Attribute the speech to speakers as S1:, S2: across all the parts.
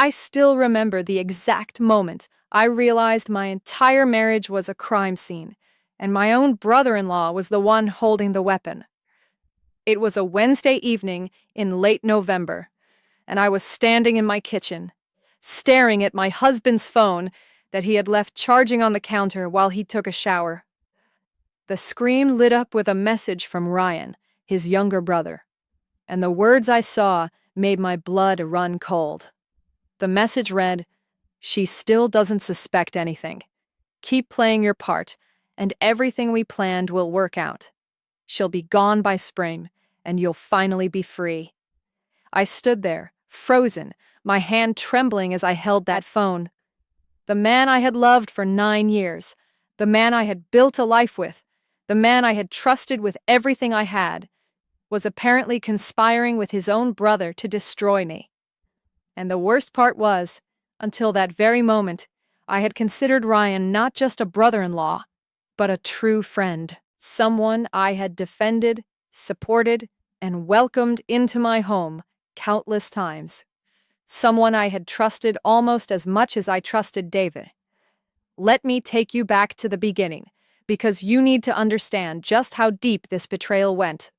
S1: I still remember the exact moment I realized my entire marriage was a crime scene, and my own brother-in-law was the one holding the weapon. It was a Wednesday evening in late November, and I was standing in my kitchen, staring at my husband's phone that he had left charging on the counter while he took a shower. The screen lit up with a message from Ryan, his younger brother, and the words I saw made my blood run cold. The message read, "She still doesn't suspect anything. Keep playing your part, and everything we planned will work out. She'll be gone by spring, and you'll finally be free." I stood there, frozen, my hand trembling as I held that phone. The man I had loved for 9 years, the man I had built a life with, the man I had trusted with everything I had, was apparently conspiring with his own brother to destroy me. And the worst part was, until that very moment, I had considered Ryan not just a brother-in-law, but a true friend, someone I had defended, supported, and welcomed into my home countless times. Someone I had trusted almost as much as I trusted David. Let me take you back to the beginning, because you need to understand just how deep this betrayal went.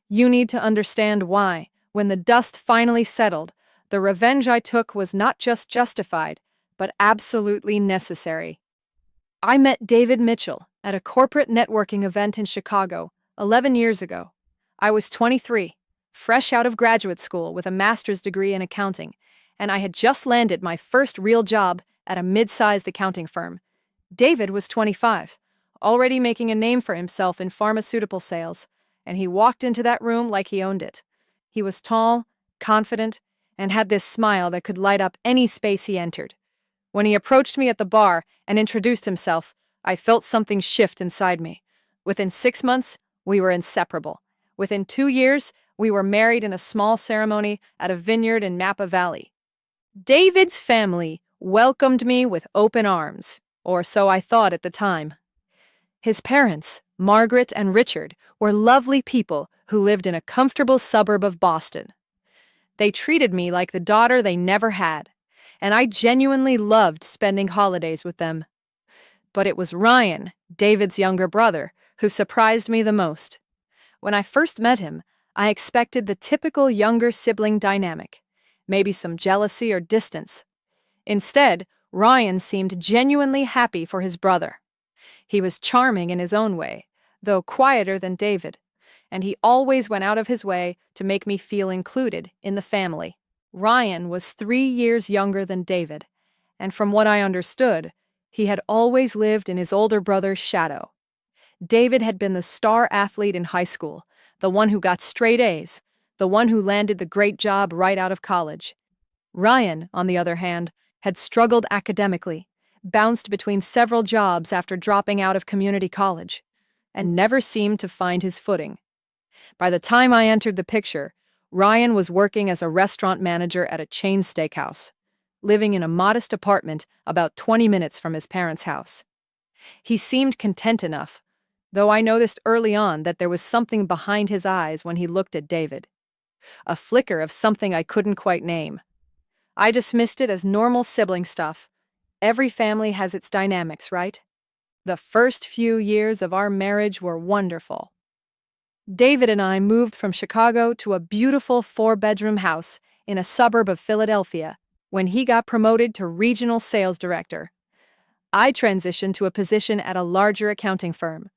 S1: You need to understand why, when the dust finally settled, the revenge I took was not just justified, but absolutely necessary. I met David Mitchell at a corporate networking event in Chicago 11 years ago. I was 23, fresh out of graduate school with a master's degree in accounting, and I had just landed my first real job at a mid-sized accounting firm. David was 25, already making a name for himself in pharmaceutical sales, and he walked into that room like he owned it. He was tall, confident, and had this smile that could light up any space he entered. When he approached me at the bar and introduced himself, I felt something shift inside me. Within 6 months, we were inseparable. Within 2 years, we were married in a small ceremony at a vineyard in Napa Valley. David's family welcomed me with open arms, or so I thought at the time. His parents, Margaret and Richard, were lovely people who lived in a comfortable suburb of Boston. They treated me like the daughter they never had, and I genuinely loved spending holidays with them. But it was Ryan, David's younger brother, who surprised me the most. When I first met him, I expected the typical younger sibling dynamic, maybe some jealousy or distance. Instead, Ryan seemed genuinely happy for his brother. He was charming in his own way, though quieter than David, and he always went out of his way to make me feel included in the family. Ryan was 3 years younger than David, and from what I understood, he had always lived in his older brother's shadow. David had been the star athlete in high school, the one who got straight A's, the one who landed the great job right out of college. Ryan, on the other hand, had struggled academically, bounced between several jobs after dropping out of community college, and never seemed to find his footing. By the time I entered the picture, Ryan was working as a restaurant manager at a chain steakhouse, living in a modest apartment about 20 minutes from his parents' house. He seemed content enough, though I noticed early on that there was something behind his eyes when he looked at David. A flicker of something I couldn't quite name. I dismissed it as normal sibling stuff. Every family has its dynamics, right? The first few years of our marriage were wonderful. David and I moved from Chicago to a beautiful 4-bedroom house in a suburb of Philadelphia when he got promoted to regional sales director. I transitioned to a position at a larger accounting firm,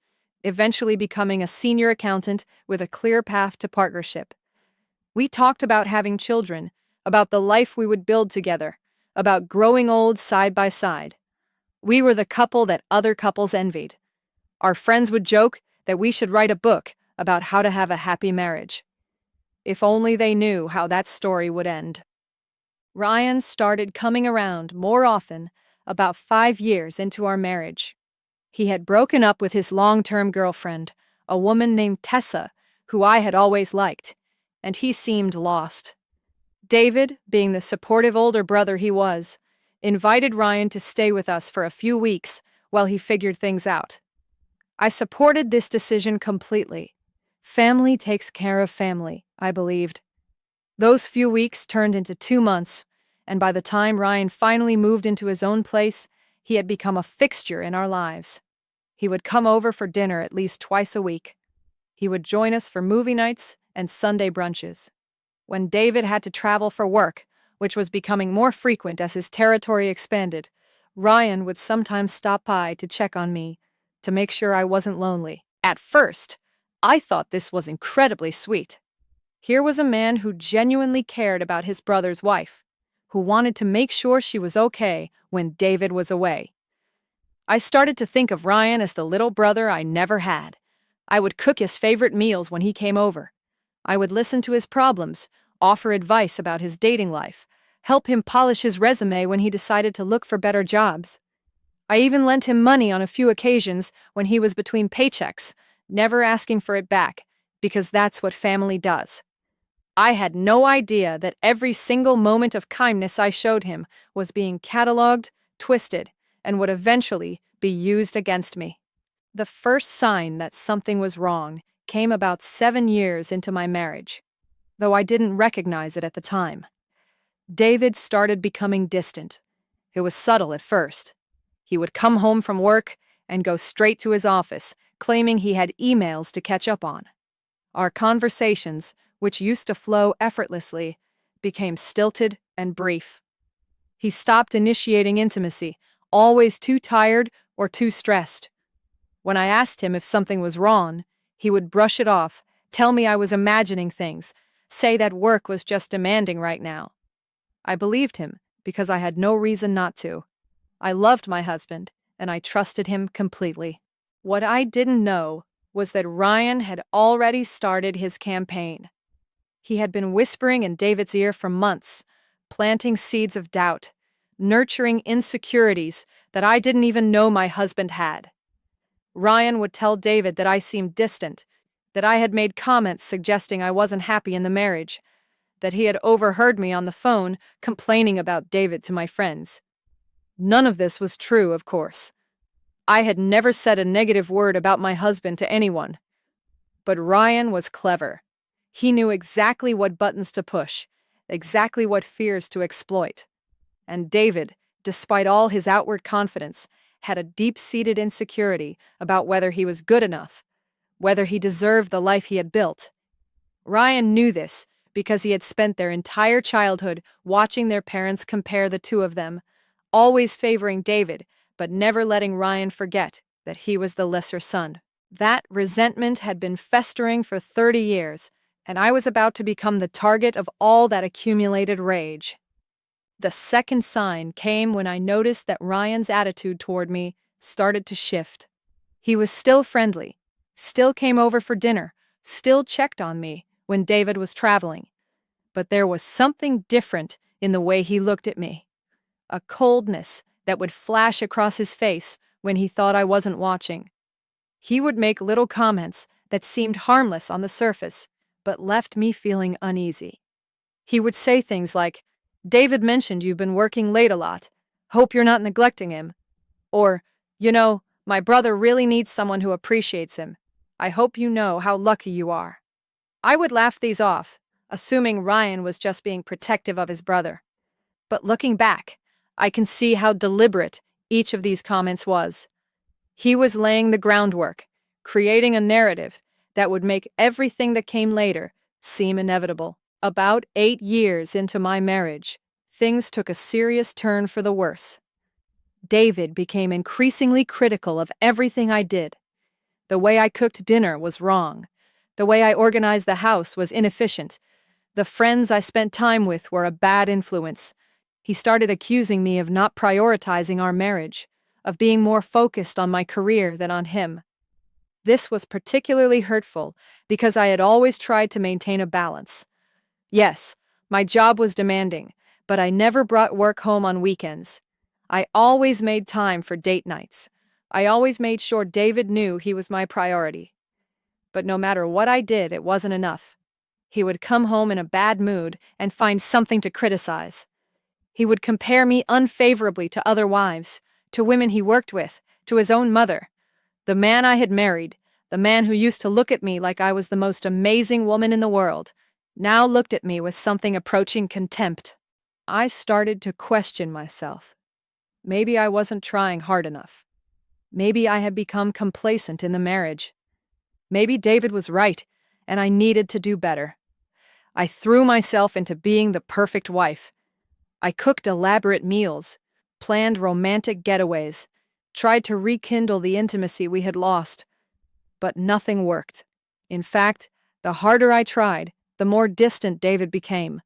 S1: eventually becoming a senior accountant with a clear path to partnership. We talked about having children, about the life we would build together, about growing old side by side. We were the couple that other couples envied. Our friends would joke that we should write a book about how to have a happy marriage. If only they knew how that story would end. Ryan started coming around more often about 5 years into our marriage. He had broken up with his long-term girlfriend, a woman named Tessa, who I had always liked, and he seemed lost. David, being the supportive older brother he was, invited Ryan to stay with us for a few weeks while he figured things out. I supported this decision completely. Family takes care of family, I believed. Those few weeks turned into 2 months, and by the time Ryan finally moved into his own place, he had become a fixture in our lives. He would come over for dinner at least twice a week. He would join us for movie nights and Sunday brunches. When David had to travel for work, which was becoming more frequent as his territory expanded, Ryan would sometimes stop by to check on me, to make sure I wasn't lonely. At first, I thought this was incredibly sweet. Here was a man who genuinely cared about his brother's wife, who wanted to make sure she was okay when David was away. I started to think of Ryan as the little brother I never had. I would cook his favorite meals when he came over. I would listen to his problems, offer advice about his dating life, help him polish his resume when he decided to look for better jobs. I even lent him money on a few occasions when he was between paychecks, never asking for it back, because that's what family does. I had no idea that every single moment of kindness I showed him was being catalogued, twisted, and would eventually be used against me. The first sign that something was wrong came about 7 years into my marriage, though I didn't recognize it at the time. David started becoming distant. It was subtle at first. He would come home from work and go straight to his office, claiming he had emails to catch up on. Our conversations, which used to flow effortlessly, became stilted and brief. He stopped initiating intimacy, always too tired or too stressed. When I asked him if something was wrong, he would brush it off, tell me I was imagining things, say that work was just demanding right now. I believed him because I had no reason not to. I loved my husband, and I trusted him completely. What I didn't know was that Ryan had already started his campaign. He had been whispering in David's ear for months, planting seeds of doubt, nurturing insecurities that I didn't even know my husband had. Ryan would tell David that I seemed distant, that I had made comments suggesting I wasn't happy in the marriage, that he had overheard me on the phone complaining about David to my friends. None of this was true, of course. I had never said a negative word about my husband to anyone. But Ryan was clever. He knew exactly what buttons to push, exactly what fears to exploit. And David, despite all his outward confidence, had a deep-seated insecurity about whether he was good enough, whether he deserved the life he had built. Ryan knew this because he had spent their entire childhood watching their parents compare the two of them, always favoring David, but never letting Ryan forget that he was the lesser son. That resentment had been festering for 30 years, and I was about to become the target of all that accumulated rage. The second sign came when I noticed that Ryan's attitude toward me started to shift. He was still friendly, still came over for dinner, still checked on me when David was traveling. But there was something different in the way he looked at me. A coldness that would flash across his face when he thought I wasn't watching. He would make little comments that seemed harmless on the surface, but left me feeling uneasy. He would say things like, "David mentioned you've been working late a lot. Hope you're not neglecting him." Or, "My brother really needs someone who appreciates him. I hope you know how lucky you are." I would laugh these off, assuming Ryan was just being protective of his brother. But looking back, I can see how deliberate each of these comments was. He was laying the groundwork, creating a narrative that would make everything that came later seem inevitable. About 8 years into my marriage, things took a serious turn for the worse. David became increasingly critical of everything I did. The way I cooked dinner was wrong. The way I organized the house was inefficient. The friends I spent time with were a bad influence. He started accusing me of not prioritizing our marriage, of being more focused on my career than on him. This was particularly hurtful because I had always tried to maintain a balance. Yes, my job was demanding, but I never brought work home on weekends. I always made time for date nights. I always made sure David knew he was my priority. But no matter what I did, it wasn't enough. He would come home in a bad mood and find something to criticize. He would compare me unfavorably to other wives, to women he worked with, to his own mother. The man I had married, the man who used to look at me like I was the most amazing woman in the world, now looked at me with something approaching contempt. I started to question myself. Maybe I wasn't trying hard enough. Maybe I had become complacent in the marriage. Maybe David was right, and I needed to do better. I threw myself into being the perfect wife. I cooked elaborate meals, planned romantic getaways, tried to rekindle the intimacy we had lost. But nothing worked. In fact, the harder I tried, the more distant David became.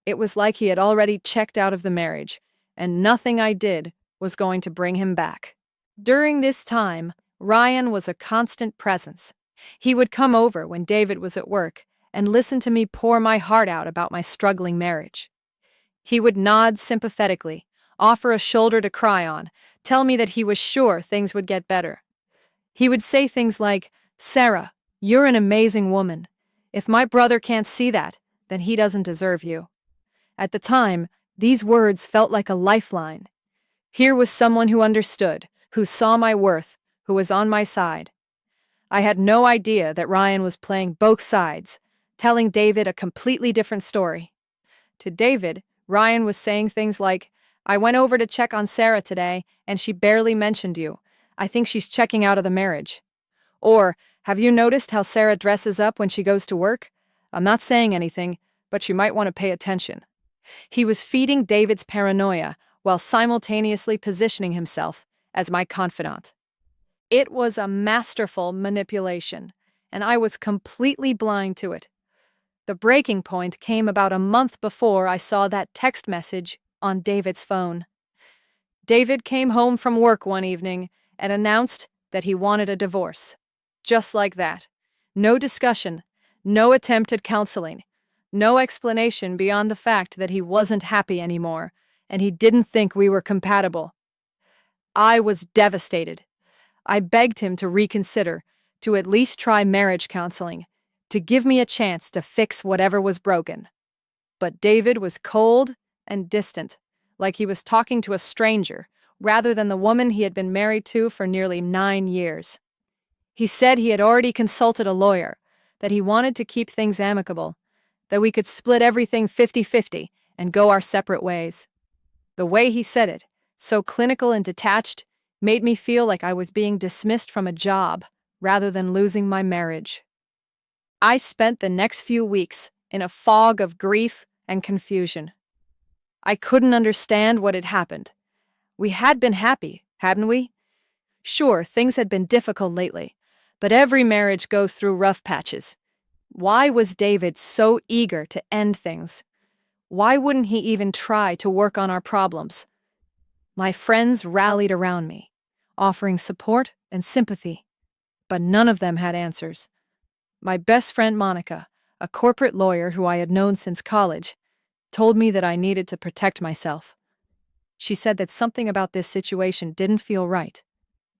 S1: It was like he had already checked out of the marriage, and nothing I did was going to bring him back. During this time, Ryan was a constant presence. He would come over when David was at work and listen to me pour my heart out about my struggling marriage. He would nod sympathetically, offer a shoulder to cry on, tell me that he was sure things would get better. He would say things like, "Sarah, you're an amazing woman. If my brother can't see that, then he doesn't deserve you." At the time, these words felt like a lifeline. Here was someone who understood, who saw my worth, who was on my side. I had no idea that Ryan was playing both sides, telling David a completely different story. To David, Ryan was saying things like, "I went over to check on Sarah today, and she barely mentioned you. I think she's checking out of the marriage." Or, "Have you noticed how Sarah dresses up when she goes to work? I'm not saying anything, but you might want to pay attention." He was feeding David's paranoia while simultaneously positioning himself as my confidant. It was a masterful manipulation, and I was completely blind to it. The breaking point came about a month before I saw that text message on David's phone. David came home from work one evening and announced that he wanted a divorce. Just like that. No discussion, no attempt at counseling, no explanation beyond the fact that he wasn't happy anymore, and he didn't think we were compatible. I was devastated. I begged him to reconsider, to at least try marriage counseling, to give me a chance to fix whatever was broken. But David was cold and distant, like he was talking to a stranger, rather than the woman he had been married to for nearly 9 years. He said he had already consulted a lawyer, that he wanted to keep things amicable, that we could split everything 50-50 and go our separate ways. The way he said it, so clinical and detached, made me feel like I was being dismissed from a job rather than losing my marriage. I spent the next few weeks in a fog of grief and confusion. I couldn't understand what had happened. We had been happy, hadn't we? Sure, things had been difficult lately, but every marriage goes through rough patches. Why was David so eager to end things? Why wouldn't he even try to work on our problems? My friends rallied around me, offering support and sympathy, but none of them had answers. My best friend Monica, a corporate lawyer who I had known since college, told me that I needed to protect myself. She said that something about this situation didn't feel right,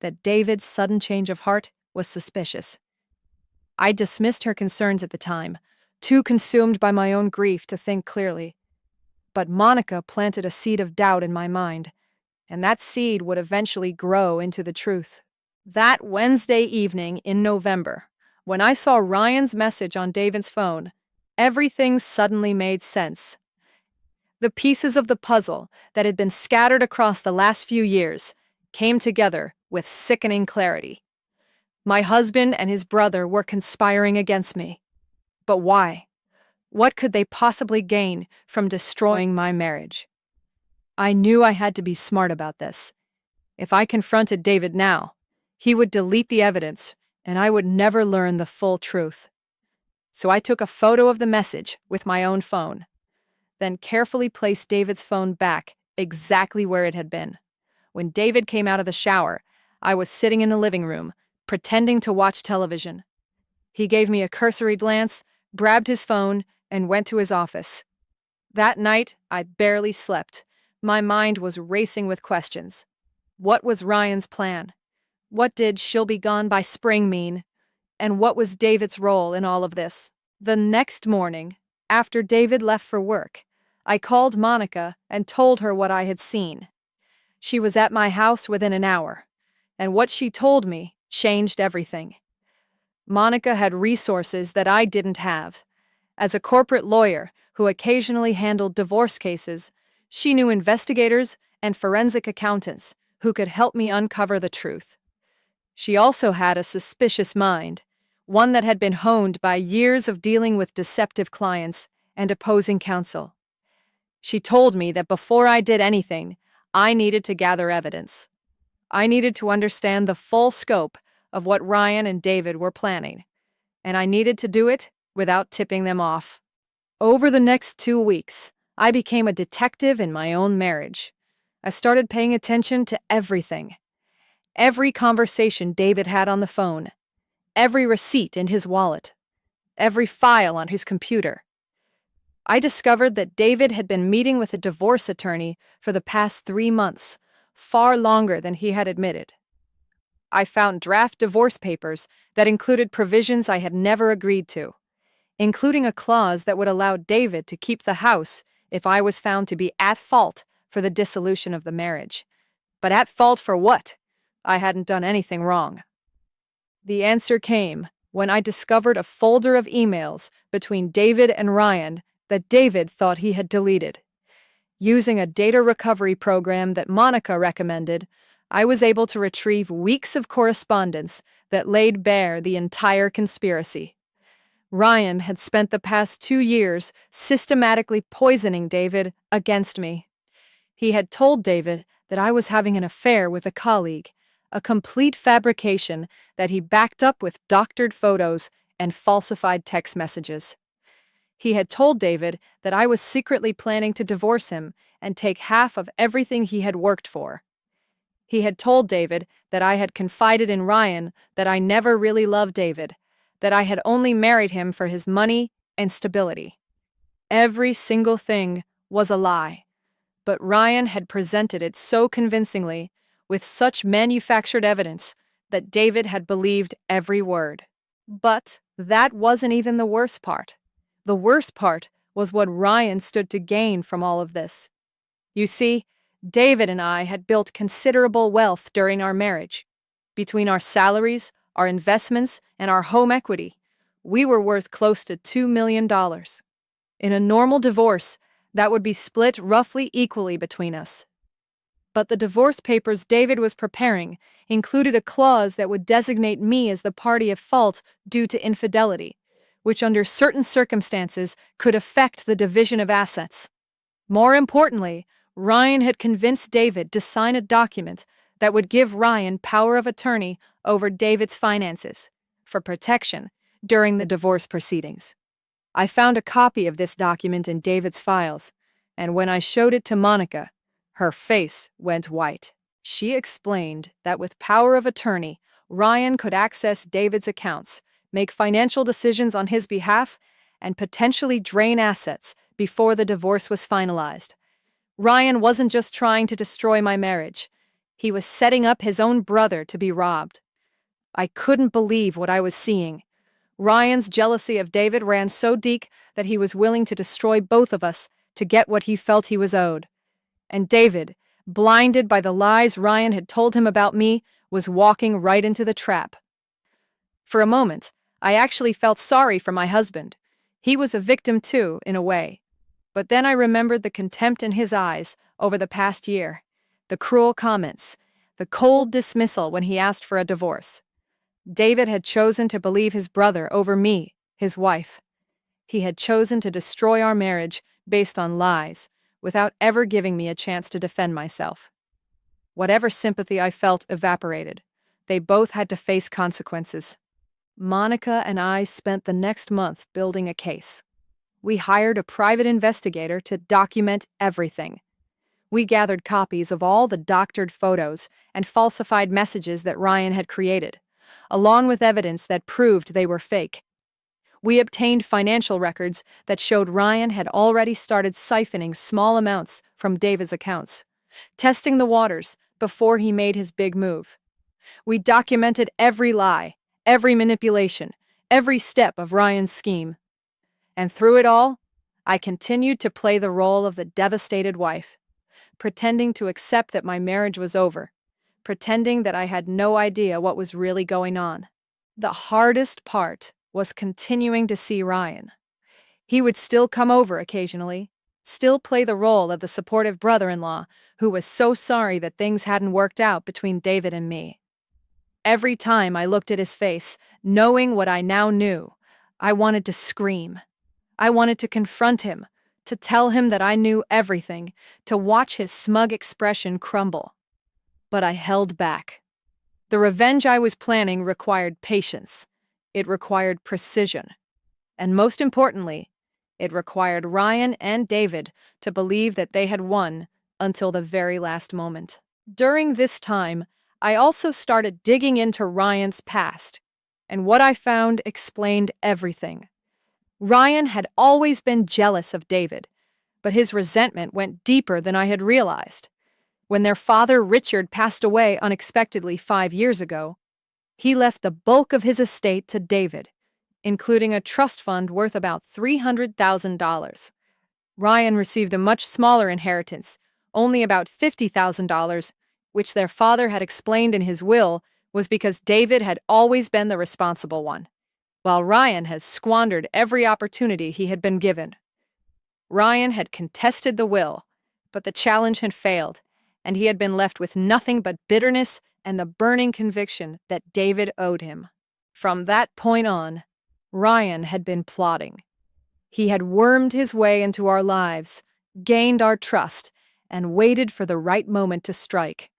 S1: that David's sudden change of heart was suspicious. I dismissed her concerns at the time, too consumed by my own grief to think clearly. But Monica planted a seed of doubt in my mind, and that seed would eventually grow into the truth. That Wednesday evening in November, when I saw Ryan's message on David's phone, everything suddenly made sense. The pieces of the puzzle that had been scattered across the last few years came together with sickening clarity. My husband and his brother were conspiring against me. But why? What could they possibly gain from destroying my marriage? I knew I had to be smart about this. If I confronted David now, he would delete the evidence, and I would never learn the full truth. So I took a photo of the message with my own phone, then carefully placed David's phone back exactly where it had been. When David came out of the shower, I was sitting in the living room, pretending to watch television. He gave me a cursory glance, grabbed his phone, and went to his office. That night, I barely slept. My mind was racing with questions. What was Ryan's plan? What did "she'll be gone by spring" mean? And what was David's role in all of this? The next morning, after David left for work, I called Monica and told her what I had seen. She was at my house within an hour, and what she told me changed everything. Monica had resources that I didn't have. As a corporate lawyer who occasionally handled divorce cases, She knew investigators and forensic accountants who could help me uncover the truth. She also had a suspicious mind, one that had been honed by years of dealing with deceptive clients and opposing counsel. She told me that before I did anything, I needed to gather evidence. I needed to understand the full scope of what Ryan and David were planning, and I needed to do it without tipping them off. Over the next 2 weeks, I became a detective in my own marriage. I started paying attention to everything. Every conversation David had on the phone, every receipt in his wallet, every file on his computer. I discovered that David had been meeting with a divorce attorney for the past 3 months, far longer than he had admitted. I found draft divorce papers that included provisions I had never agreed to, including a clause that would allow David to keep the house if I was found to be at fault for the dissolution of the marriage. But at fault for what? I hadn't done anything wrong. The answer came when I discovered a folder of emails between David and Ryan that David thought he had deleted. Using a data recovery program that Monica recommended, I was able to retrieve weeks of correspondence that laid bare the entire conspiracy. Ryan had spent the past 2 years systematically poisoning David against me. He had told David that I was having an affair with a colleague, a complete fabrication that he backed up with doctored photos and falsified text messages. He had told David that I was secretly planning to divorce him and take half of everything he had worked for. He had told David that I had confided in Ryan that I never really loved David, that I had only married him for his money and stability. Every single thing was a lie, but Ryan had presented it so convincingly, with such manufactured evidence, that David had believed every word. But that wasn't even the worst part. The worst part was what Ryan stood to gain from all of this. You see, David and I had built considerable wealth during our marriage. Between our salaries, our investments, and our home equity, we were worth close to $2 million. In a normal divorce, that would be split roughly equally between us. But the divorce papers David was preparing included a clause that would designate me as the party at fault due to infidelity, which under certain circumstances could affect the division of assets. More importantly, Ryan had convinced David to sign a document that would give Ryan power of attorney over David's finances, for protection, during the divorce proceedings. I found a copy of this document in David's files, and when I showed it to Monica, her face went white. She explained that with power of attorney, Ryan could access David's accounts, make financial decisions on his behalf, and potentially drain assets before the divorce was finalized. Ryan wasn't just trying to destroy my marriage. He was setting up his own brother to be robbed. I couldn't believe what I was seeing. Ryan's jealousy of David ran so deep that he was willing to destroy both of us to get what he felt he was owed. And David, blinded by the lies Ryan had told him about me, was walking right into the trap. For a moment, I actually felt sorry for my husband. He was a victim too, in a way. But then I remembered the contempt in his eyes over the past year, the cruel comments, the cold dismissal when he asked for a divorce. David had chosen to believe his brother over me, his wife. He had chosen to destroy our marriage based on lies, without ever giving me a chance to defend myself. Whatever sympathy I felt evaporated. They both had to face consequences. Monica and I spent the next month building a case. We hired a private investigator to document everything. We gathered copies of all the doctored photos and falsified messages that Ryan had created, along with evidence that proved they were fake. We obtained financial records that showed Ryan had already started siphoning small amounts from David's accounts, testing the waters before he made his big move. We documented every lie, every manipulation, every step of Ryan's scheme. And through it all, I continued to play the role of the devastated wife, pretending to accept that my marriage was over, pretending that I had no idea what was really going on. The hardest part was continuing to see Ryan. He would still come over occasionally, still play the role of the supportive brother-in-law who was so sorry that things hadn't worked out between David and me. Every time I looked at his face, knowing what I now knew, I wanted to scream. I wanted to confront him, to tell him that I knew everything, to watch his smug expression crumble. But I held back. The revenge I was planning required patience. It required precision. And most importantly, it required Ryan and David to believe that they had won until the very last moment. During this time, I also started digging into Ryan's past, and what I found explained everything. Ryan had always been jealous of David, but his resentment went deeper than I had realized. When their father Richard passed away unexpectedly 5 years ago, he left the bulk of his estate to David, including a trust fund worth about $300,000. Ryan received a much smaller inheritance, only about $50,000, which their father had explained in his will was because David had always been the responsible one, while Ryan has squandered every opportunity he had been given. Ryan had contested the will, but the challenge had failed, and he had been left with nothing but bitterness and the burning conviction that David owed him. From that point on, Ryan had been plotting. He had wormed his way into our lives, gained our trust, and waited for the right moment to strike.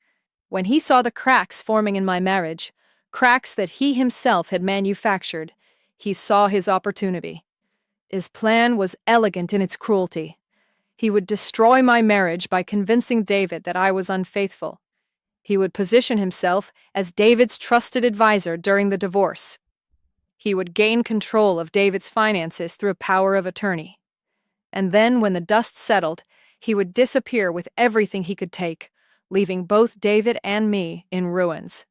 S1: When he saw the cracks forming in my marriage, cracks that he himself had manufactured, he saw his opportunity. His plan was elegant in its cruelty. He would destroy my marriage by convincing David that I was unfaithful. He would position himself as David's trusted advisor during the divorce. He would gain control of David's finances through a power of attorney. And then, when the dust settled, he would disappear with everything he could take, leaving both David and me in ruins.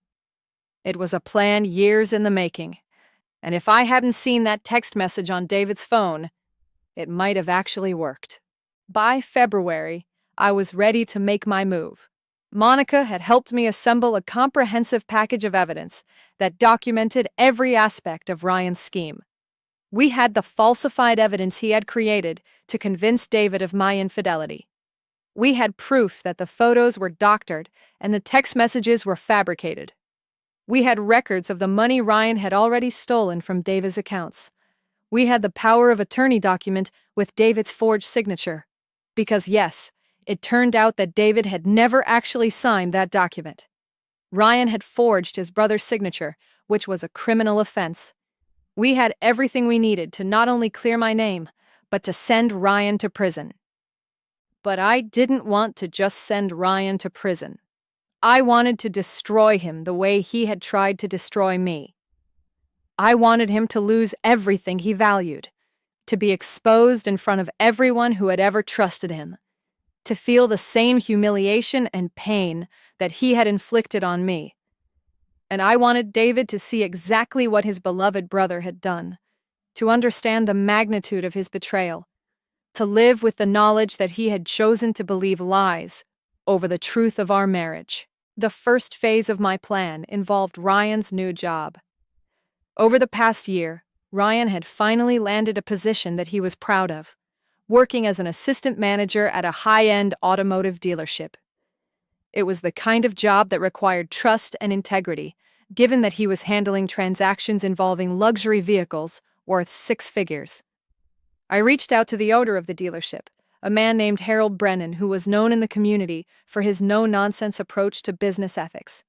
S1: It was a plan years in the making, and if I hadn't seen that text message on David's phone, it might have actually worked. By February, I was ready to make my move. Monica had helped me assemble a comprehensive package of evidence that documented every aspect of Ryan's scheme. We had the falsified evidence he had created to convince David of my infidelity. We had proof that the photos were doctored and the text messages were fabricated. We had records of the money Ryan had already stolen from David's accounts. We had the power of attorney document with David's forged signature. Because yes, it turned out that David had never actually signed that document. Ryan had forged his brother's signature, which was a criminal offense. We had everything we needed to not only clear my name, but to send Ryan to prison. But I didn't want to just send Ryan to prison. I wanted to destroy him the way he had tried to destroy me. I wanted him to lose everything he valued, to be exposed in front of everyone who had ever trusted him, to feel the same humiliation and pain that he had inflicted on me. And I wanted David to see exactly what his beloved brother had done, to understand the magnitude of his betrayal, to live with the knowledge that he had chosen to believe lies over the truth of our marriage. The first phase of my plan involved Ryan's new job. Over the past year, Ryan had finally landed a position that he was proud of, working as an assistant manager at a high-end automotive dealership. It was the kind of job that required trust and integrity, given that he was handling transactions involving luxury vehicles worth 6 figures. I reached out to the owner of the dealership, a man named Harold Brennan, who was known in the community for his no-nonsense approach to business ethics.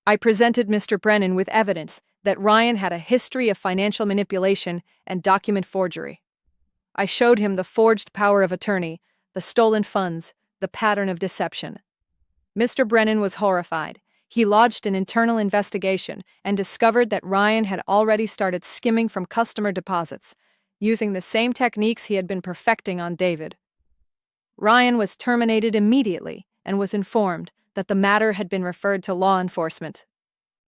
S1: I presented Mr. Brennan with evidence that Ryan had a history of financial manipulation and document forgery. I showed him the forged power of attorney, the stolen funds, the pattern of deception. Mr. Brennan was horrified. He lodged an internal investigation and discovered that Ryan had already started skimming from customer deposits, using the same techniques he had been perfecting on David. Ryan was terminated immediately and was informed that the matter had been referred to law enforcement.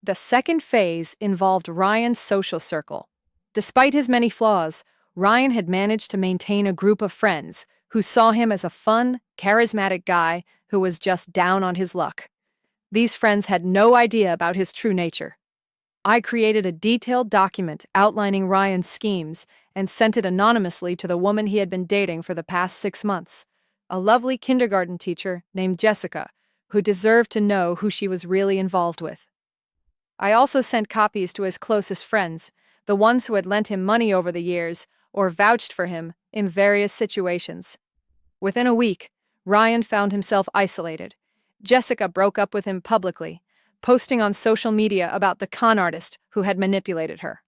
S1: The second phase involved Ryan's social circle. Despite his many flaws, Ryan had managed to maintain a group of friends who saw him as a fun, charismatic guy who was just down on his luck. These friends had no idea about his true nature. I created a detailed document outlining Ryan's schemes and sent it anonymously to the woman he had been dating for the past 6 months, a lovely kindergarten teacher named Jessica, who deserved to know who she was really involved with. I also sent copies to his closest friends, the ones who had lent him money over the years or vouched for him in various situations. Within a week, Ryan found himself isolated. Jessica broke up with him publicly, posting on social media about the con artist who had manipulated her.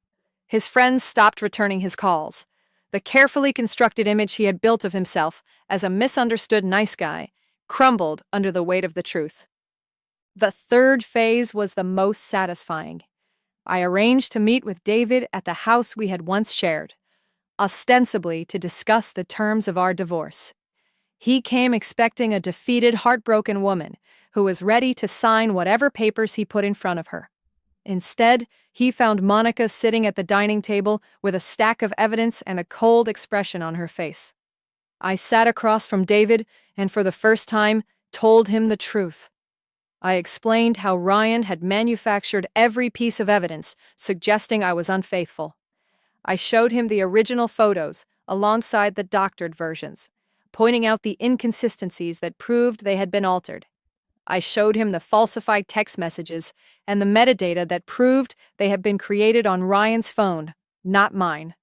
S1: His friends stopped returning his calls. The carefully constructed image he had built of himself as a misunderstood nice guy crumbled under the weight of the truth. The third phase was the most satisfying. I arranged to meet with David at the house we had once shared, ostensibly to discuss the terms of our divorce. He came expecting a defeated, heartbroken woman who was ready to sign whatever papers he put in front of her. Instead, he found Monica sitting at the dining table with a stack of evidence and a cold expression on her face. I sat across from David and for the first time told him the truth. I explained how Ryan had manufactured every piece of evidence suggesting I was unfaithful. I showed him the original photos alongside the doctored versions, pointing out the inconsistencies that proved they had been altered. I showed him the falsified text messages and the metadata that proved they had been created on Ryan's phone, not mine.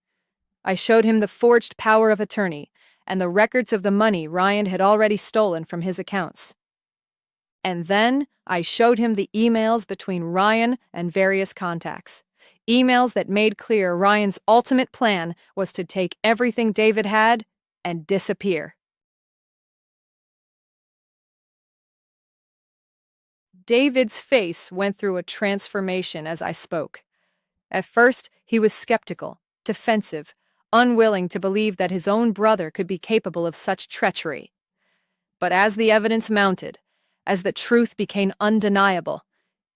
S1: I showed him the forged power of attorney and the records of the money Ryan had already stolen from his accounts. And then I showed him the emails between Ryan and various contacts. Emails that made clear Ryan's ultimate plan was to take everything David had and disappear. David's face went through a transformation as I spoke. At first, he was skeptical, defensive, unwilling to believe that his own brother could be capable of such treachery. But as the evidence mounted, as the truth became undeniable,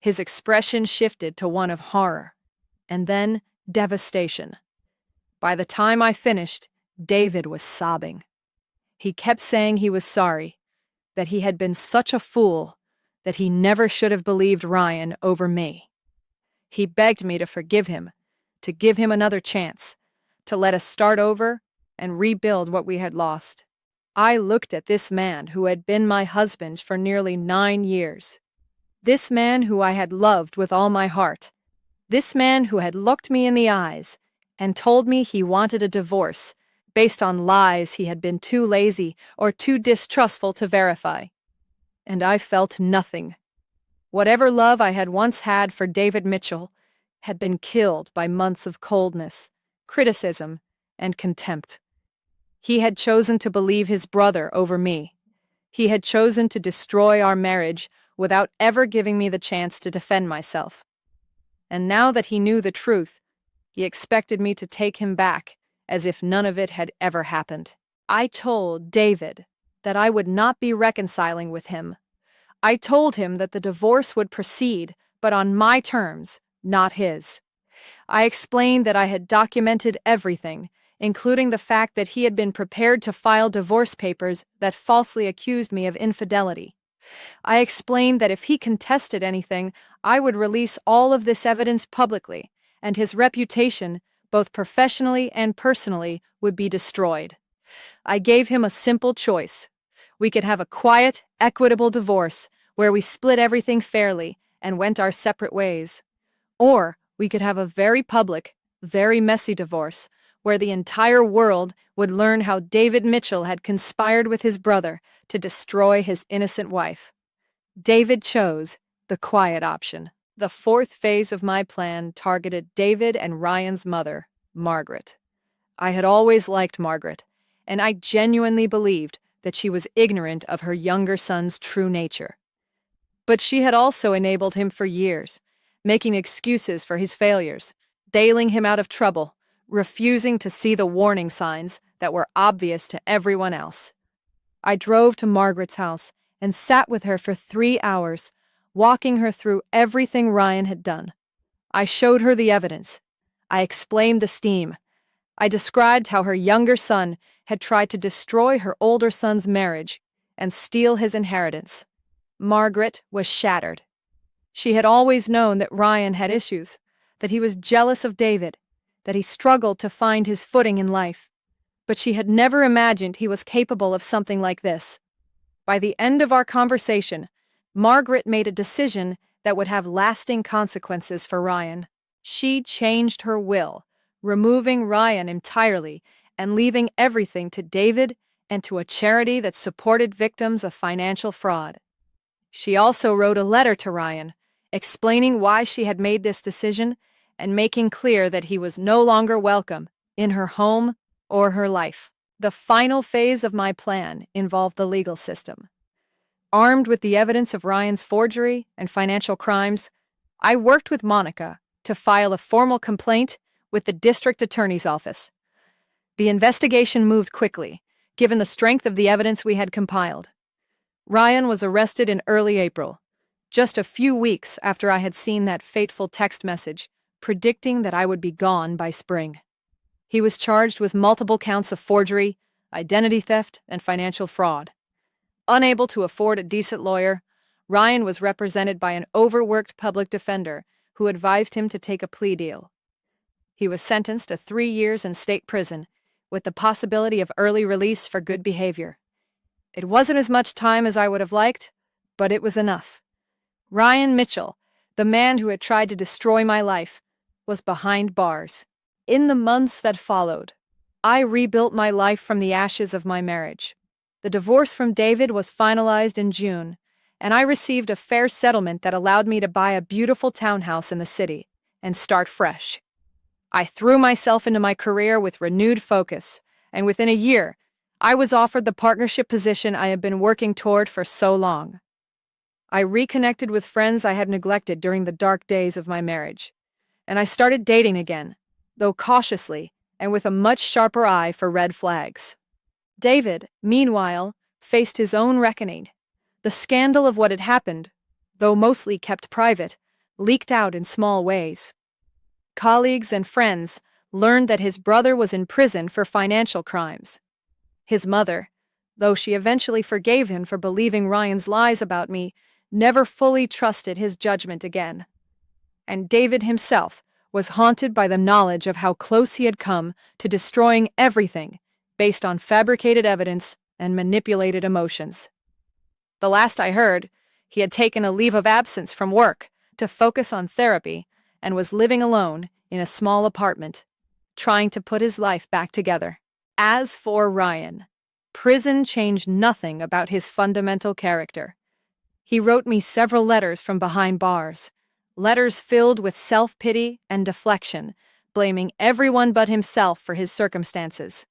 S1: his expression shifted to one of horror, and then devastation. By the time I finished, David was sobbing. He kept saying he was sorry, that he had been such a fool, that he never should have believed Ryan over me. He begged me to forgive him, to give him another chance, to let us start over and rebuild what we had lost. I looked at this man who had been my husband for nearly 9 years. This man who I had loved with all my heart. This man who had looked me in the eyes and told me he wanted a divorce based on lies he had been too lazy or too distrustful to verify. And I felt nothing. Whatever love I had once had for David Mitchell had been killed by months of coldness, criticism, and contempt. He had chosen to believe his brother over me. He had chosen to destroy our marriage without ever giving me the chance to defend myself. And now that he knew the truth, he expected me to take him back as if none of it had ever happened. I told David that I would not be reconciling with him. I told him that the divorce would proceed, but on my terms, not his. I explained that I had documented everything, including the fact that he had been prepared to file divorce papers that falsely accused me of infidelity. I explained that if he contested anything, I would release all of this evidence publicly, and his reputation, both professionally and personally, would be destroyed. I gave him a simple choice. We could have a quiet, equitable divorce where we split everything fairly and went our separate ways. Or we could have a very public, very messy divorce where the entire world would learn how David Mitchell had conspired with his brother to destroy his innocent wife. David chose the quiet option. The fourth phase of my plan targeted David and Ryan's mother, Margaret. I had always liked Margaret, and I genuinely believed that she was ignorant of her younger son's true nature. But she had also enabled him for years, making excuses for his failures, bailing him out of trouble, refusing to see the warning signs that were obvious to everyone else. I drove to Margaret's house and sat with her for 3 hours, walking her through everything Ryan had done. I showed her the evidence. I explained the scheme. I described how her younger son had tried to destroy her older son's marriage and steal his inheritance. Margaret was shattered. She had always known that Ryan had issues, that he was jealous of David, that he struggled to find his footing in life. But she had never imagined he was capable of something like this. By the end of our conversation, Margaret made a decision that would have lasting consequences for Ryan. She changed her will, removing Ryan entirely and leaving everything to David and to a charity that supported victims of financial fraud. She also wrote a letter to Ryan, explaining why she had made this decision and making clear that he was no longer welcome in her home or her life. The final phase of my plan involved the legal system. Armed with the evidence of Ryan's forgery and financial crimes, I worked with Monica to file a formal complaint with the district attorney's office. The investigation moved quickly, given the strength of the evidence we had compiled. Ryan was arrested in early April, just a few weeks after I had seen that fateful text message predicting that I would be gone by spring. He was charged with multiple counts of forgery, identity theft, and financial fraud. Unable to afford a decent lawyer, Ryan was represented by an overworked public defender who advised him to take a plea deal. He was sentenced to 3 years in state prison, with the possibility of early release for good behavior. It wasn't as much time as I would have liked, but it was enough. Ryan Mitchell, the man who had tried to destroy my life, was behind bars. In the months that followed, I rebuilt my life from the ashes of my marriage. The divorce from David was finalized in June, and I received a fair settlement that allowed me to buy a beautiful townhouse in the city and start fresh. I threw myself into my career with renewed focus, and within a year, I was offered the partnership position I had been working toward for so long. I reconnected with friends I had neglected during the dark days of my marriage, and I started dating again, though cautiously and with a much sharper eye for red flags. David, meanwhile, faced his own reckoning. The scandal of what had happened, though mostly kept private, leaked out in small ways. Colleagues and friends learned that his brother was in prison for financial crimes. His mother, though she eventually forgave him for believing Ryan's lies about me, never fully trusted his judgment again. And David himself was haunted by the knowledge of how close he had come to destroying everything based on fabricated evidence and manipulated emotions. The last I heard, he had taken a leave of absence from work to focus on therapy and was living alone in a small apartment, trying to put his life back together. As for Ryan, prison changed nothing about his fundamental character. He wrote me several letters from behind bars, letters filled with self-pity and deflection, blaming everyone but himself for his circumstances.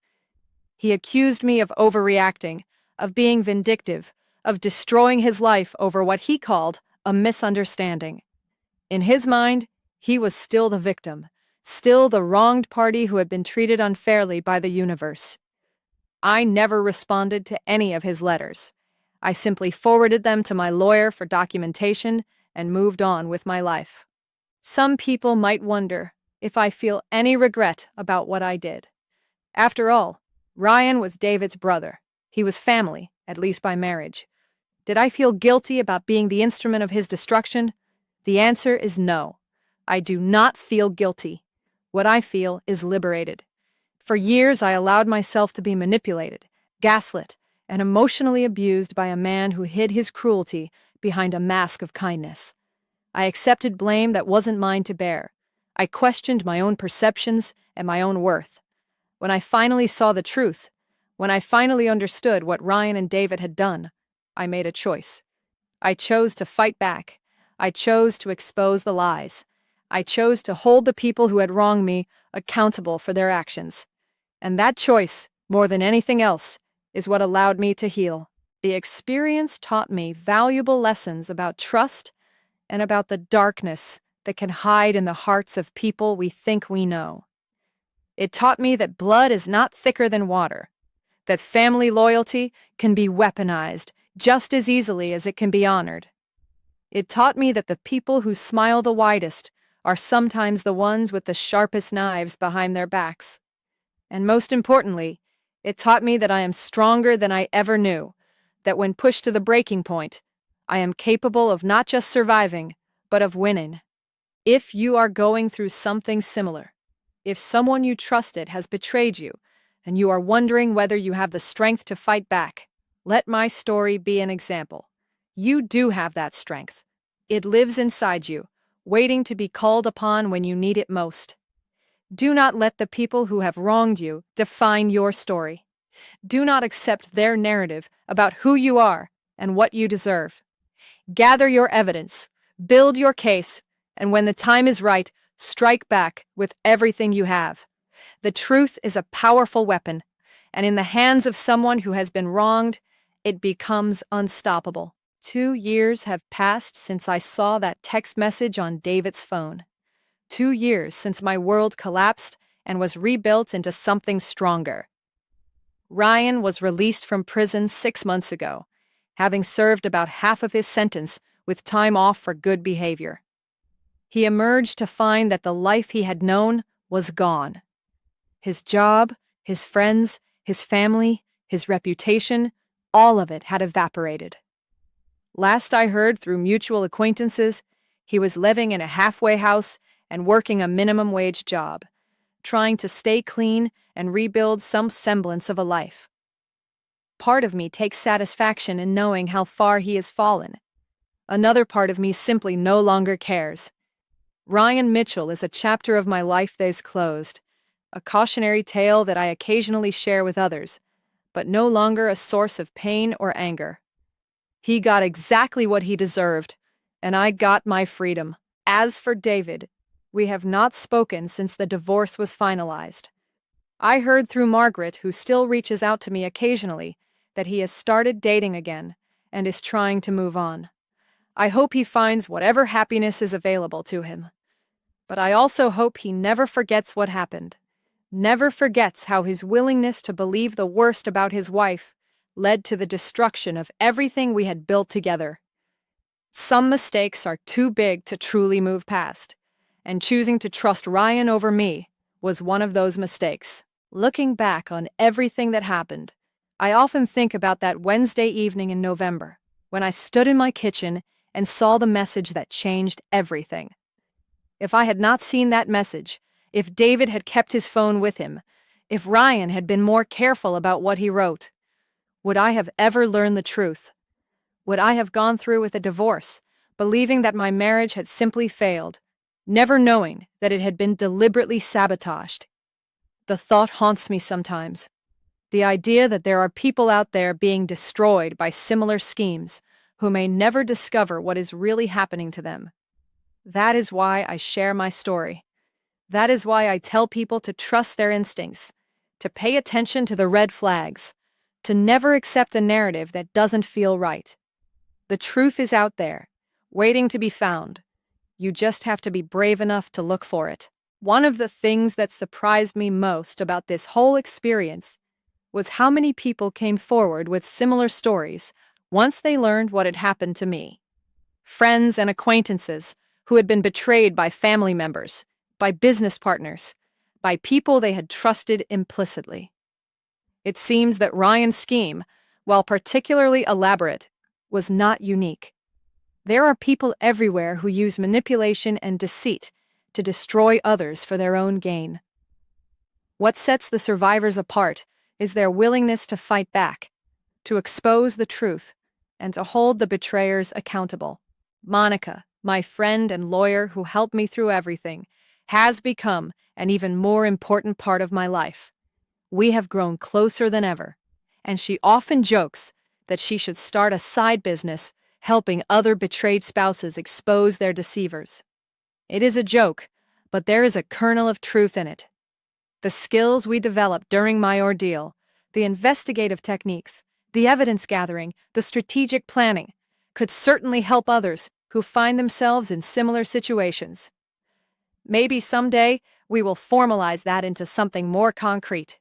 S1: He accused me of overreacting, of being vindictive, of destroying his life over what he called a misunderstanding. In his mind, he was still the victim, still the wronged party who had been treated unfairly by the universe. I never responded to any of his letters. I simply forwarded them to my lawyer for documentation and moved on with my life. Some people might wonder if I feel any regret about what I did. After all, Ryan was David's brother. He was family, at least by marriage. Did I feel guilty about being the instrument of his destruction? The answer is no. I do not feel guilty. What I feel is liberated. For years, I allowed myself to be manipulated, gaslit, and emotionally abused by a man who hid his cruelty behind a mask of kindness. I accepted blame that wasn't mine to bear. I questioned my own perceptions and my own worth. When I finally saw the truth, when I finally understood what Ryan and David had done, I made a choice. I chose to fight back. I chose to expose the lies. I chose to hold the people who had wronged me accountable for their actions. And that choice, more than anything else, is what allowed me to heal. The experience taught me valuable lessons about trust and about the darkness that can hide in the hearts of people we think we know. It taught me that blood is not thicker than water, that family loyalty can be weaponized just as easily as it can be honored. It taught me that the people who smile the widest are sometimes the ones with the sharpest knives behind their backs. And most importantly, it taught me that I am stronger than I ever knew, that when pushed to the breaking point, I am capable of not just surviving, but of winning. If you are going through something similar, If someone you trusted has betrayed you, and you are wondering whether you have the strength to fight back, let my story be an example. You do have that strength. It lives inside you, waiting to be called upon when you need it most. Do not let the people who have wronged you define your story. Do not accept their narrative about who you are and what you deserve. Gather your evidence, build your case, and when the time is right, strike back with everything you have. The truth is a powerful weapon, and in the hands of someone who has been wronged, it becomes unstoppable. 2 years have passed since I saw that text message on David's phone. 2 years since my world collapsed and was rebuilt into something stronger. Ryan was released from prison 6 months ago, having served about half of his sentence with time off for good behavior. He emerged to find that the life he had known was gone. His job, his friends, his family, his reputation, all of it had evaporated. Last I heard through mutual acquaintances, he was living in a halfway house and working a minimum wage job, trying to stay clean and rebuild some semblance of a life. Part of me takes satisfaction in knowing how far he has fallen. Another part of me simply no longer cares. Ryan Mitchell is a chapter of my life that is closed, a cautionary tale that I occasionally share with others, but no longer a source of pain or anger. He got exactly what he deserved, and I got my freedom. As for David, we have not spoken since the divorce was finalized. I heard through Margaret, who still reaches out to me occasionally, that he has started dating again and is trying to move on. I hope he finds whatever happiness is available to him. But I also hope he never forgets what happened, never forgets how his willingness to believe the worst about his wife led to the destruction of everything we had built together. Some mistakes are too big to truly move past, and choosing to trust Ryan over me was one of those mistakes. Looking back on everything that happened, I often think about that Wednesday evening in November, when I stood in my kitchen and saw the message that changed everything. If I had not seen that message, if David had kept his phone with him, if Ryan had been more careful about what he wrote, would I have ever learned the truth? Would I have gone through with a divorce, believing that my marriage had simply failed, never knowing that it had been deliberately sabotaged? The thought haunts me sometimes. The idea that there are people out there being destroyed by similar schemes who may never discover what is really happening to them. That is why I share my story. That is why I tell people to trust their instincts, to pay attention to the red flags, to never accept a narrative that doesn't feel right. The truth is out there, waiting to be found. You just have to be brave enough to look for it. One of the things that surprised me most about this whole experience was how many people came forward with similar stories once they learned what had happened to me. Friends and acquaintances who had been betrayed by family members, by business partners, by people they had trusted implicitly. It seems that Ryan's scheme, while particularly elaborate, was not unique. There are people everywhere who use manipulation and deceit to destroy others for their own gain. What sets the survivors apart is their willingness to fight back, to expose the truth, and to hold the betrayers accountable. Monica, my friend and lawyer who helped me through everything, has become an even more important part of my life. We have grown closer than ever, and she often jokes that she should start a side business helping other betrayed spouses expose their deceivers. It is a joke, but there is a kernel of truth in it. The skills we developed during my ordeal, the investigative techniques, the evidence gathering, the strategic planning, could certainly help others who find themselves in similar situations. Maybe someday we will formalize that into something more concrete.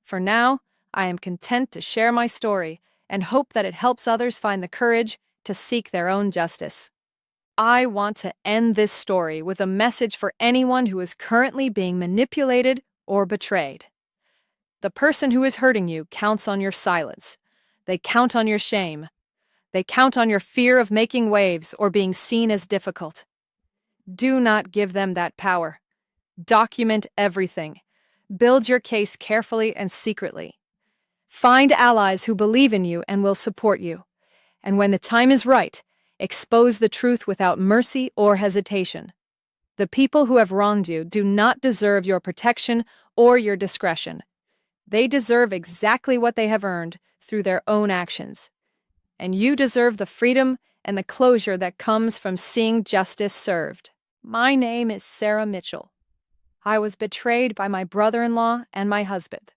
S1: For now, I am content to share my story and hope that it helps others find the courage to seek their own justice. I want to end this story with a message for anyone who is currently being manipulated or betrayed. The person who is hurting you counts on your silence. They count on your shame. They count on your fear of making waves or being seen as difficult. Do not give them that power. Document everything. Build your case carefully and secretly. Find allies who believe in you and will support you. And when the time is right, expose the truth without mercy or hesitation. The people who have wronged you do not deserve your protection or your discretion. They deserve exactly what they have earned through their own actions. And you deserve the freedom and the closure that comes from seeing justice served. My name is Sarah Mitchell. I was betrayed by my brother-in-law and my husband.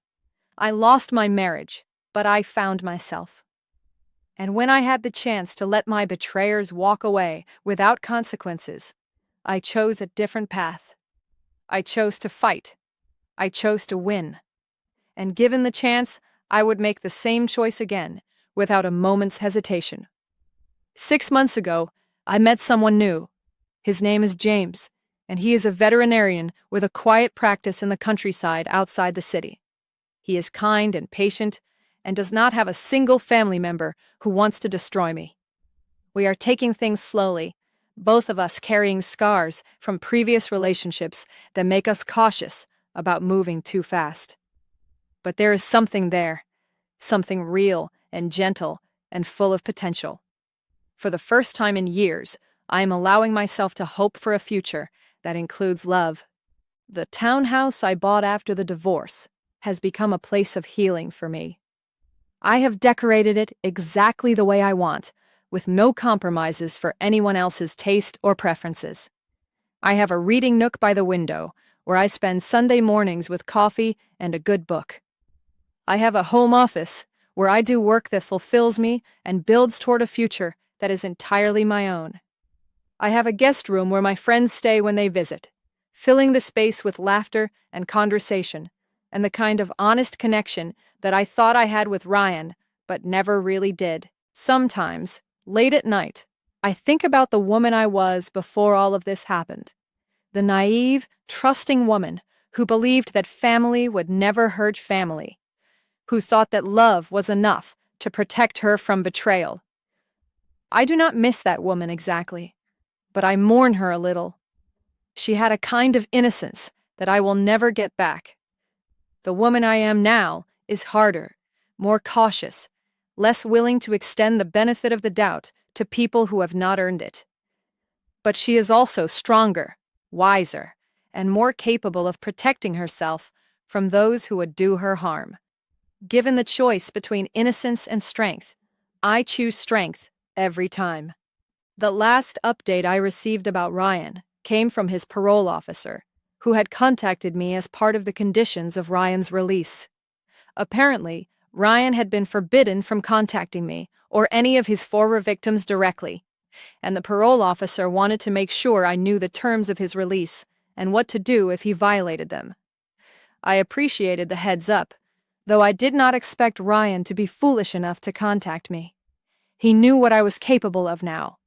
S1: I lost my marriage, but I found myself. And when I had the chance to let my betrayers walk away without consequences, I chose a different path. I chose to fight. I chose to win. And given the chance, I would make the same choice again, without a moment's hesitation. 6 months ago, I met someone new. His name is James, and he is a veterinarian with a quiet practice in the countryside outside the city. He is kind and patient, and does not have a single family member who wants to destroy me. We are taking things slowly, both of us carrying scars from previous relationships that make us cautious about moving too fast. But there is something there, something real and gentle and full of potential. For the first time in years, I am allowing myself to hope for a future that includes love. The townhouse I bought after the divorce has become a place of healing for me. I have decorated it exactly the way I want, with no compromises for anyone else's taste or preferences. I have a reading nook by the window, where I spend Sunday mornings with coffee and a good book. I have a home office, where I do work that fulfills me and builds toward a future that is entirely my own. I have a guest room where my friends stay when they visit, filling the space with laughter and conversation, and the kind of honest connection that I thought I had with Ryan, but never really did. Sometimes, late at night, I think about the woman I was before all of this happened. The naive, trusting woman who believed that family would never hurt family, who thought that love was enough to protect her from betrayal. I do not miss that woman exactly, but I mourn her a little. She had a kind of innocence that I will never get back. The woman I am now is harder, more cautious, less willing to extend the benefit of the doubt to people who have not earned it. But she is also stronger, wiser, and more capable of protecting herself from those who would do her harm. Given the choice between innocence and strength, I choose strength every time. The last update I received about Ryan came from his parole officer, who had contacted me as part of the conditions of Ryan's release. Apparently, Ryan had been forbidden from contacting me or any of his former victims directly, and the parole officer wanted to make sure I knew the terms of his release and what to do if he violated them. I appreciated the heads up, though I did not expect Ryan to be foolish enough to contact me. He knew what I was capable of now.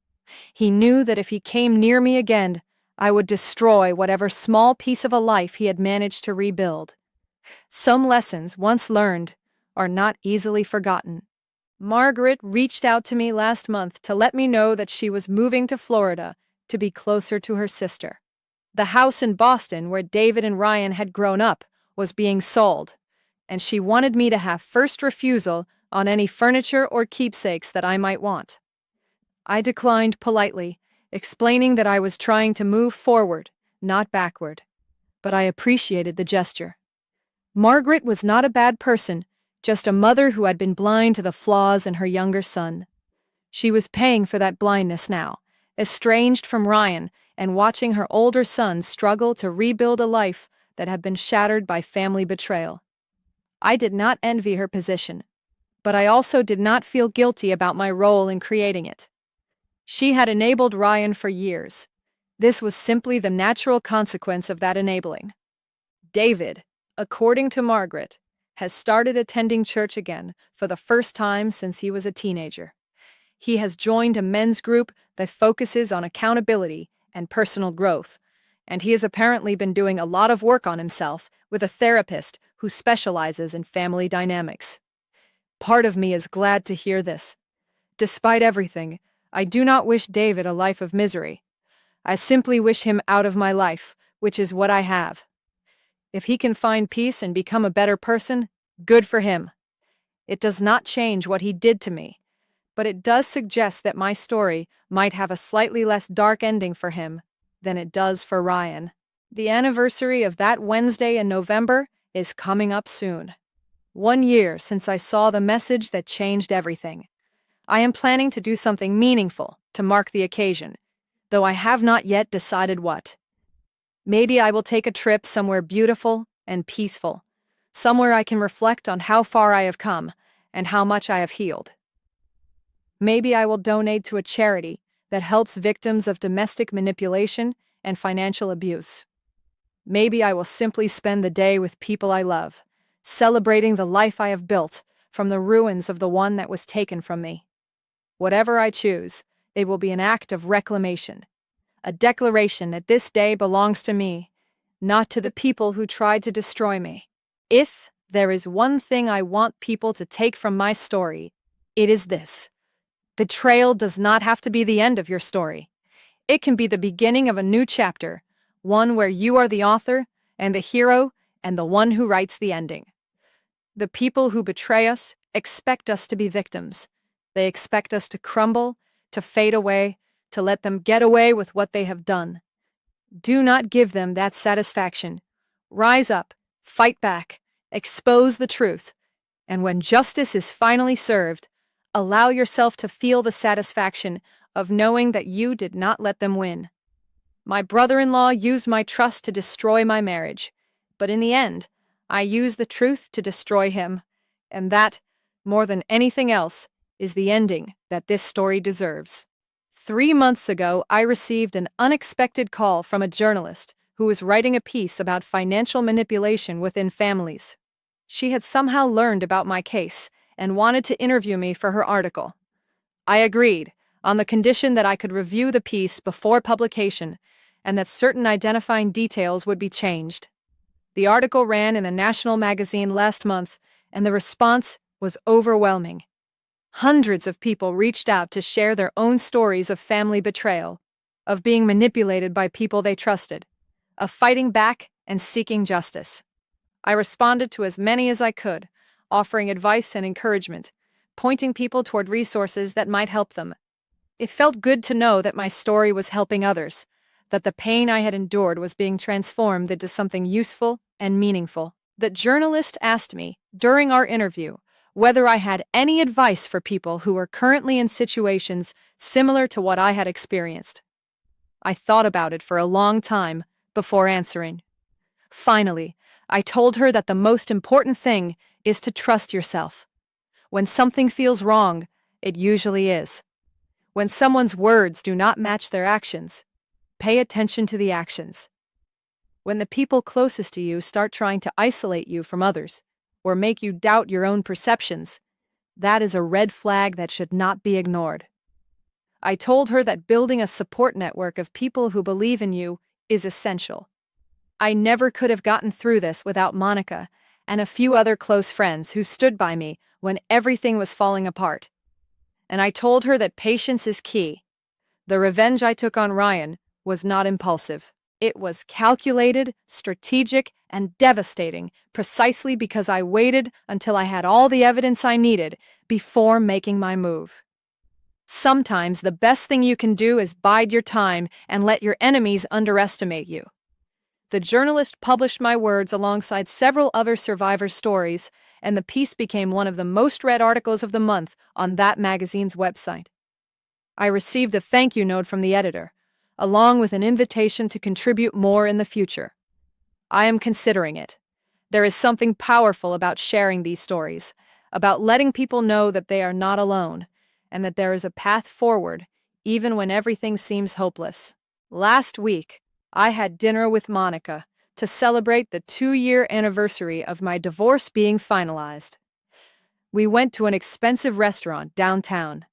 S1: He knew that if he came near me again, I would destroy whatever small piece of a life he had managed to rebuild. Some lessons, once learned, are not easily forgotten. Margaret reached out to me last month to let me know that she was moving to Florida to be closer to her sister. The house in Boston where David and Ryan had grown up was being sold, and she wanted me to have first refusal on any furniture or keepsakes that I might want. I declined politely, explaining that I was trying to move forward, not backward. But I appreciated the gesture. Margaret was not a bad person, just a mother who had been blind to the flaws in her younger son. She was paying for that blindness now, estranged from Ryan and watching her older son struggle to rebuild a life that had been shattered by family betrayal. I did not envy her position, but I also did not feel guilty about my role in creating it. She had enabled Ryan for years. This was simply the natural consequence of that enabling. David, according to Margaret, has started attending church again for the first time since he was a teenager. He has joined a men's group that focuses on accountability and personal growth, and he has apparently been doing a lot of work on himself with a therapist who specializes in family dynamics. Part of me is glad to hear this. Despite everything, I do not wish David a life of misery. I simply wish him out of my life which is what I have. If he can find peace and become a better person, good for him. It does not change what he did to me, but it does suggest that my story might have a slightly less dark ending for him than it does for Ryan. The anniversary of that Wednesday in November is coming up soon. 1 year since I saw the message that changed everything. I am planning to do something meaningful to mark the occasion, though I have not yet decided what. Maybe I will take a trip somewhere beautiful and peaceful, somewhere I can reflect on how far I have come and how much I have healed. Maybe I will donate to a charity that helps victims of domestic manipulation and financial abuse. Maybe I will simply spend the day with people I love, celebrating the life I have built from the ruins of the one that was taken from me. Whatever I choose, it will be an act of reclamation, a declaration that this day belongs to me, not to the people who tried to destroy me. If there is one thing I want people to take from my story, it is this. Betrayal does not have to be the end of your story. It can be the beginning of a new chapter, one where you are the author and the hero and the one who writes the ending. The people who betray us expect us to be victims. They expect us to crumble, to fade away, to let them get away with what they have done. Do not give them that satisfaction. Rise up, fight back, expose the truth, and when justice is finally served, allow yourself to feel the satisfaction of knowing that you did not let them win. My brother-in-law used my trust to destroy my marriage, but in the end, I used the truth to destroy him, and that, more than anything else, is the ending that this story deserves. 3 months ago, I received an unexpected call from a journalist who was writing a piece about financial manipulation within families. She had somehow learned about my case and wanted to interview me for her article. I agreed, on the condition that I could review the piece before publication and that certain identifying details would be changed. The article ran in the national magazine last month, and the response was overwhelming. Hundreds of people reached out to share their own stories of family betrayal, of being manipulated by people they trusted, of fighting back and seeking justice. I responded to as many as I could, offering advice and encouragement, pointing people toward resources that might help them. It felt good to know that my story was helping others, that the pain I had endured was being transformed into something useful and meaningful. The journalist asked me, during our interview, whether I had any advice for people who were currently in situations similar to what I had experienced. I thought about it for a long time before answering. Finally, I told her that the most important thing is to trust yourself. When something feels wrong, it usually is. When someone's words do not match their actions, pay attention to the actions. When the people closest to you start trying to isolate you from others, or make you doubt your own perceptions, that is a red flag that should not be ignored. I told her that building a support network of people who believe in you is essential. I never could have gotten through this without Monica and a few other close friends who stood by me when everything was falling apart. And I told her that patience is key. The revenge I took on Ryan was not impulsive. It was calculated, strategic, and devastating, precisely because I waited until I had all the evidence I needed before making my move. Sometimes the best thing you can do is bide your time and let your enemies underestimate you. The journalist published my words alongside several other survivor stories, and the piece became one of the most read articles of the month on that magazine's website. I received a thank you note from the editor, along with an invitation to contribute more in the future. I am considering it. There is something powerful about sharing these stories, about letting people know that they are not alone, and that there is a path forward, even when everything seems hopeless. Last week, I had dinner with Monica to celebrate the 2-year anniversary of my divorce being finalized. We went to an expensive restaurant downtown,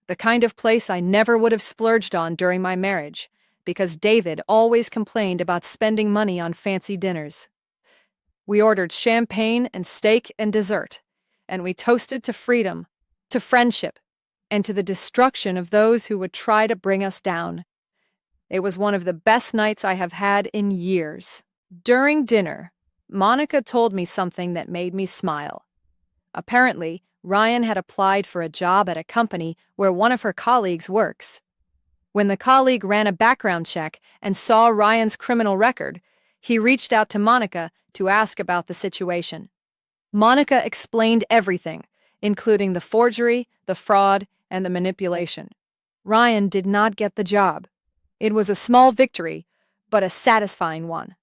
S1: the kind of place I never would have splurged on during my marriage, because David always complained about spending money on fancy dinners. We ordered champagne and steak and dessert, and we toasted to freedom, to friendship, and to the destruction of those who would try to bring us down. It was one of the best nights I have had in years. During dinner, Monica told me something that made me smile. Apparently, Ryan had applied for a job at a company where one of her colleagues works. When the colleague ran a background check and saw Ryan's criminal record, he reached out to Monica to ask about the situation. Monica explained everything, including the forgery, the fraud, and the manipulation. Ryan did not get the job. It was a small victory, but a satisfying one.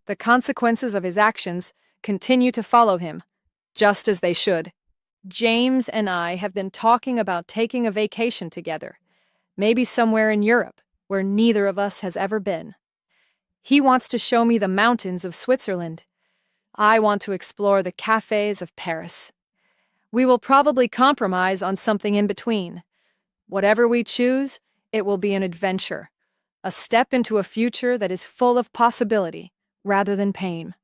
S1: The consequences of his actions continue to follow him, just as they should. James and I have been talking about taking a vacation together, maybe somewhere in Europe, where neither of us has ever been. He wants to show me the mountains of Switzerland. I want to explore the cafes of Paris. We will probably compromise on something in between. Whatever we choose, it will be an adventure, a step into a future that is full of possibility rather than pain.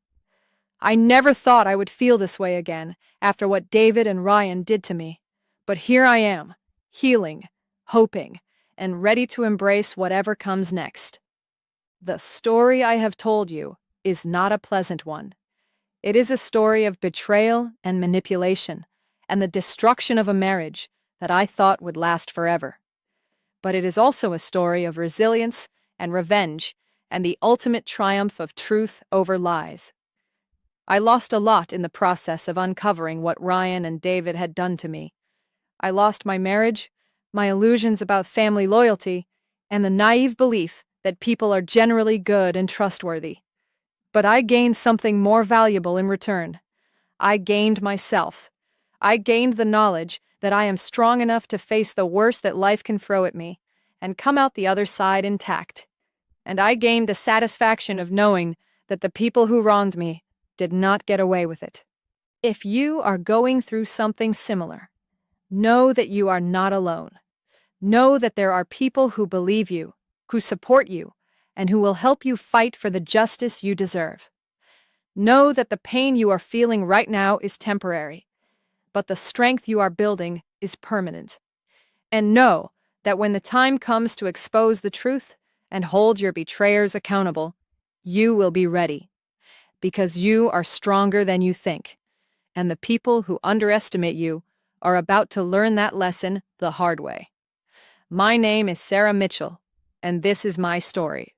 S1: I never thought I would feel this way again after what David and Ryan did to me, but here I am, healing, hoping, and ready to embrace whatever comes next. The story I have told you is not a pleasant one. It is a story of betrayal and manipulation, and the destruction of a marriage that I thought would last forever. But it is also a story of resilience and revenge, and the ultimate triumph of truth over lies. I lost a lot in the process of uncovering what Ryan and David had done to me. I lost my marriage, my illusions about family loyalty, and the naive belief that people are generally good and trustworthy. But I gained something more valuable in return. I gained myself. I gained the knowledge that I am strong enough to face the worst that life can throw at me and come out the other side intact. And I gained the satisfaction of knowing that the people who wronged me did not get away with it. If you are going through something similar, know that you are not alone. Know that there are people who believe you, who support you, and who will help you fight for the justice you deserve. Know that the pain you are feeling right now is temporary, but the strength you are building is permanent. And know that when the time comes to expose the truth and hold your betrayers accountable, you will be ready, because you are stronger than you think, and the people who underestimate you are about to learn that lesson the hard way. My name is Sarah Mitchell, and this is my story.